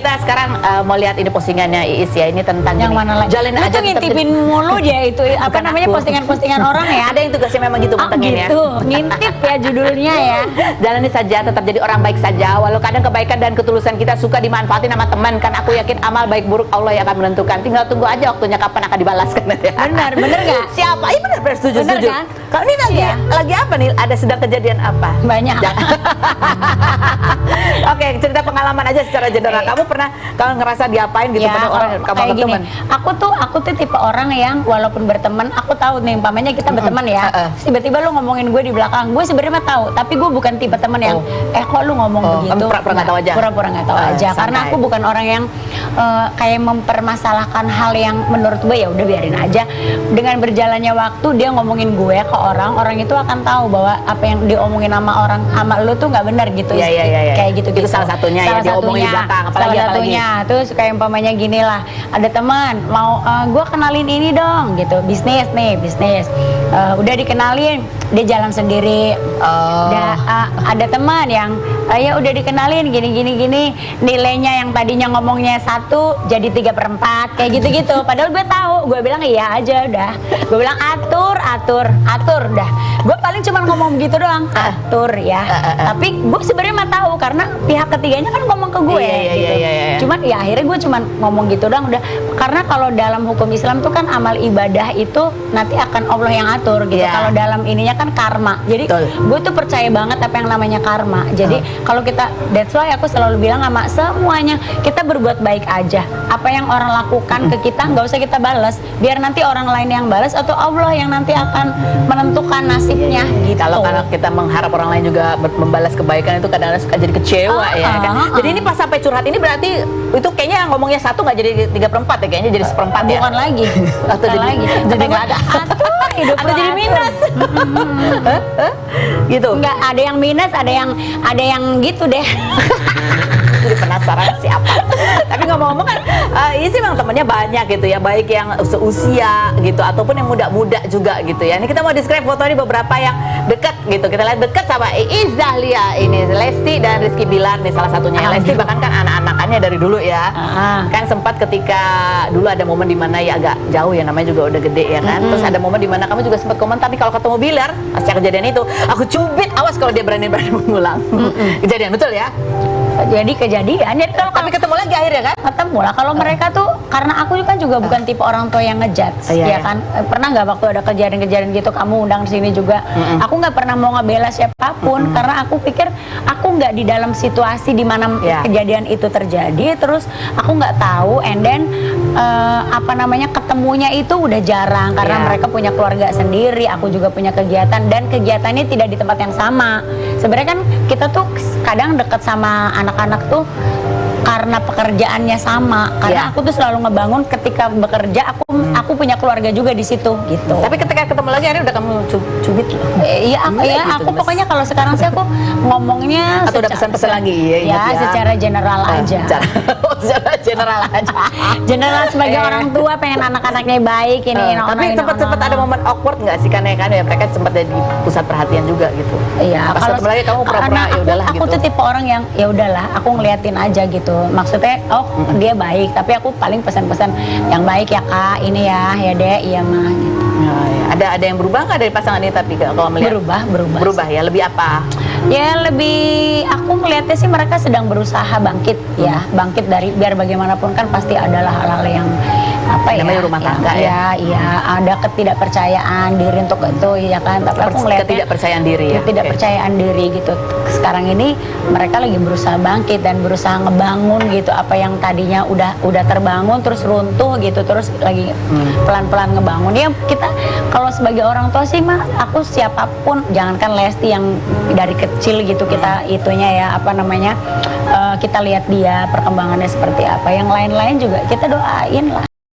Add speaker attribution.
Speaker 1: kita sekarang mau lihat ini postingannya Iis ya. Ini tentang
Speaker 2: yang
Speaker 1: gini,
Speaker 2: mana lagi?
Speaker 1: Jalin
Speaker 2: Lu
Speaker 1: aja
Speaker 2: tuh ngintipin mulu dia itu apa namanya, postingan-postingan orang ya.
Speaker 1: Ada yang tugasnya memang gitu pantengin ya.
Speaker 2: Gitu, ngintip ya judulnya ya.
Speaker 1: Jalani saja, tetap jadi orang baik saja. Walau kadang kebaikan dan ketulusan kita suka dimanfaatin sama teman, kan aku yakin amal baik buruk Allah yang akan menentukan. Tinggal tunggu aja waktunya kapan akan dibalaskan.
Speaker 2: Benar nggak?
Speaker 1: Siapa? Iya benar, setuju.
Speaker 2: Kan?
Speaker 1: Kalau ini lagi apa nih? Ada sedang kejadian apa?
Speaker 2: Banyak.
Speaker 1: Oke, cerita pengalaman aja secara general. Kamu pernah ngerasa diapain gitu pada orang kamu berteman?
Speaker 2: Aku tuh tipe orang yang walaupun berteman, aku tahu nih umpamanya kita berteman ya. Tiba-tiba lu ngomongin gue di belakang, gue sebenarnya tahu, tapi gue bukan tipe teman yang kok lu ngomong begitu.
Speaker 1: Pura-pura nggak tahu aja.
Speaker 2: Pura-pura nggak tahu aja. Karena aku bukan orang yang kayak mempermasalahkan hal yang menurut gue ya udah biarin aja. Dengan berjalannya waktu dia ngomongin gue ke orang itu akan tahu bahwa apa yang diomongin sama lu tuh nggak benar gitu.
Speaker 1: Iya.
Speaker 2: Kayak gitu.
Speaker 1: Itu salah satunya ya, dia omongin di belakang.
Speaker 2: Salah satunya. Terus kayak umpamanya gini lah, ada teman mau gue kenalin ini dong gitu, bisnis. Udah dikenalin, dia jalan sendiri. Ada teman yang ya udah dikenalin gini, nilainya yang tadinya ngomongnya 1 jadi 3/4 kayak gitu. Padahal gue tahu, gue bilang iya aja udah. Gue bilang atur dah. Gue paling cuma ngomong gitu doang, atur ya. Tapi gue sebenarnya mah tahu karena pihak ketiganya kan ngomong ke gue gitu. Cuman ya akhirnya gue cuma ngomong gitu doang udah. Karena kalau dalam hukum Islam tuh kan amal ibadah itu nanti akan Allah yang atur gitu. Kalau dalam ininya kan karma. Jadi gue tuh percaya banget apa yang namanya karma. Jadi kalau kita, that's why aku selalu bilang sama semuanya, kita berbuat baik aja. Apa yang orang lakukan ke kita nggak usah kita balas. Biar nanti orang lain yang balas atau Allah yang nanti akan menentukan nasibnya gitu.
Speaker 1: Kalau karena kita mengharap orang lain juga membalas kebaikan itu kadang-kadang suka jadi kecewa ya kan. Jadi ini pas sampai curhat ini berarti itu kayaknya ngomongnya 1 nggak jadi 3/4 ya, kayaknya jadi 1/4 ya.
Speaker 2: Bukan lagi.
Speaker 1: Atau jadi nggak ada. Atau jadi minus. Gitu.
Speaker 2: Enggak, ada yang minus, ada yang gitu deh.
Speaker 1: Jadi penasaran siapa. Tapi ngomong-ngomong kan ini sih memang temennya banyak gitu ya, baik yang seusia gitu ataupun yang muda-muda juga gitu ya. Ini kita mau describe foto ini beberapa yang dekat gitu. Kita lihat dekat sama Iis Dahlia ini, Lesti dan Rizky Bilar nih salah satunya. Lesti bahkan kan anak-anakannya dari dulu ya. Kan sempat ketika dulu ada momen dimana ya agak jauh ya, namanya juga udah gede ya kan. Terus ada momen dimana kamu juga sempat komentar nih kalau ketemu Bilar pasca kejadian itu, aku cubit, awas kalau dia berani-berani mengulang. Kejadian betul ya?
Speaker 2: Jadi kejadian. Jadi
Speaker 1: tapi ketemu lagi akhirnya kan?
Speaker 2: Ketemu lah. Kalau mereka tuh, karena aku kan juga bukan tipe orang tua yang ngejudge, ya kan. Pernah nggak waktu ada kejadian-kejadian gitu kamu undang di sini juga? Aku nggak pernah mau ngebela siapapun karena aku pikir aku nggak di dalam situasi di mana kejadian itu terjadi. Terus aku nggak tahu, and then apa namanya, ketemunya itu udah jarang karena mereka punya keluarga sendiri. Aku juga punya kegiatan dan kegiatannya tidak di tempat yang sama. Sebenarnya kan kita tuh kadang deket sama anak-anak tuh karena pekerjaannya sama. Karena aku tuh selalu ngebangun ketika bekerja aku punya keluarga juga di situ gitu.
Speaker 1: Tapi ketika ketemu lagi akhirnya udah kamu cubit.
Speaker 2: Aku pokoknya kalau sekarang sih aku ngomongnya
Speaker 1: atau udah pesan-pesan lagi
Speaker 2: secara general aja.
Speaker 1: Secara general aja.
Speaker 2: General sebagai orang tua pengen anak-anaknya baik ini.
Speaker 1: Tapi sempat ada momen awkward nggak sih, karena ya mereka sempat jadi pusat perhatian juga gitu.
Speaker 2: Iya.
Speaker 1: Pas ketemu lagi kamu pura-pura ya udahlah gitu.
Speaker 2: Aku tuh tipe orang yang ya udahlah, aku ngeliatin aja gitu. Maksudnya dia baik, tapi aku paling pesan-pesan yang baik ya kak, ini ya dek, iya mah gitu.
Speaker 1: Ada yang berubah nggak dari pasangan ini tapi kalau melihat? Berubah ya, lebih apa?
Speaker 2: Ya lebih, aku melihatnya sih mereka sedang berusaha bangkit ya, bangkit dari, biar bagaimanapun kan pasti adalah hal-hal yang apa
Speaker 1: namanya rumah tangga ya.
Speaker 2: Iya, ada ketidakpercayaan diri untuk itu ya kan. Tapi aku melihatnya
Speaker 1: ketidakpercayaan diri ya.
Speaker 2: Ketidakpercayaan diri gitu. Sekarang ini mereka lagi berusaha bangkit dan berusaha ngebangun gitu apa yang tadinya udah terbangun terus runtuh gitu, terus lagi pelan-pelan ngebangun. Ya kita kalau sebagai orang tua sih mah, aku siapapun, jangankan Lesti yang dari kecil gitu kita itunya ya apa namanya, kita lihat dia perkembangannya seperti apa, yang lain-lain juga kita doain lah.